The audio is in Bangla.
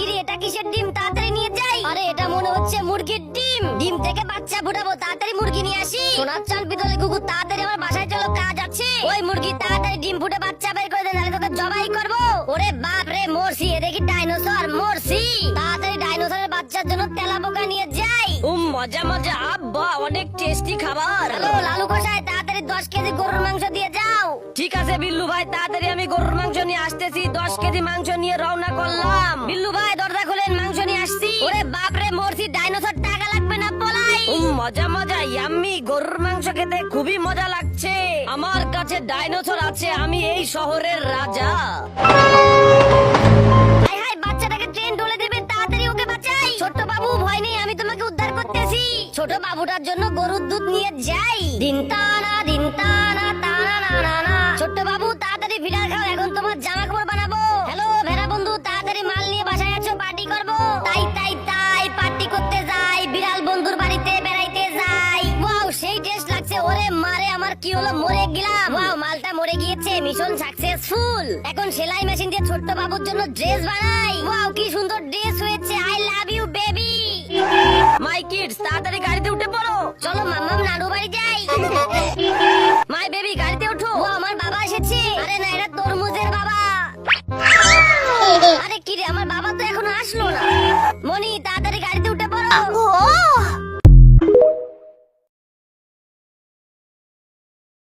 কিরে এটা কিসের ডিম, তাড়াতাড়ি নিয়ে যাই। আরে এটা মনে হচ্ছে মুরগির ডিম, ডিম থেকে বাচ্চা ফুটাবো, তাড়াতাড়ি মুরগি নিয়ে আসি। সোনার চান পিতলে কুকুর, তাড়াতাড়ি আমার বাসায় চলো, কাজ আছে। ওই মুরগি তাড়াতাড়ি ডিম ফুটে বাচ্চা বের করে দে, নাহলে তোকে জবাই করবো। ওরে বাপ রে, মরছি, এ দেখি ডাইনোসর, মরছি। তাড়াতাড়ি ডাইনোসরের বাচ্চার জন্য তেলা পোকা নিয়ে যাই। মজা মজা, আব্বা অনেক টেস্টি খাবার। হ্যালো লালু কসাই, তাড়াতাড়ি 10 কেজি গরুর মাংস দিয়ে যাও। ঠিক আছে বিল্লু ভাই, তাড়াতাড়ি আমি গরুর মাংস নিয়ে আসতেছি। 10 কেজি মাংস নিয়ে রওনা করলাম। বিল্লু ভাই দরজা খুলেন, মাংস নিয়ে আসছি। ওরে বাপ রে, মরছি, ডাইনোসর, টাকা লাগবে না, পলাই। মজা মজা, ইয়াম্মি, গরুর মাংস খেতে খুবই মজা লাগছে। আমার কাছে ডাইনোসর আছে, আমি এই শহরের রাজা। হাই হাই, বাচ্চাটাকে ট্রেন ঢলে দেবে, তাড়াতাড়ি ওকে বাঁচাই। ছোট বাবু ভয় নেই, আমি তোমাকে উদ্ধার করতেছি। ছোট বাবুটার জন্য গরুর দুধ নিয়ে যাই। দিন টানা টানা না না। ছোট বাবু তাড়াতাড়ি ভিড়ার খাও, এখন তোমার জামা কাপড় বানাবো। হ্যালো ভেড়া বন্ধু, তাড়াতাড়ি মাল নিয়ে বাসায় আছো, পার্টি করবো। তাই তাই তাই, পার্টি করতে যাই, বিড়াল বন্ধুর বাড়িতে বেড়াইতে যাই। ওয়াও, সেই টেস্ট লাগছে। ওরে মারে, আমার কি হলো, মরে গেলাম। ওয়াও, মালটা মরে গিয়েছে, মিশন সাকসেসফুল। এখন সেলাই মেশিন দিয়ে ছোট্ট বাবুর জন্য ড্রেস বানাই। ওয়াও, কি সুন্দর ড্রেস হয়েছে, I love you baby. My kids, তাড়াতাড়ি গাড়িতে উঠে পড়ো। চলো মাম্মাম নানু বাড়ি যাই। মাই বেবি, গাড়িতে ওঠো। ও আমার বাবা এসেছে। আরে না, এটা তরমুজের বাবা। আরে কি রে, আমার বাবা তো এখনো আসলো না। মনি তাড়াতাড়ি গাড়িতে উঠে পড়ো।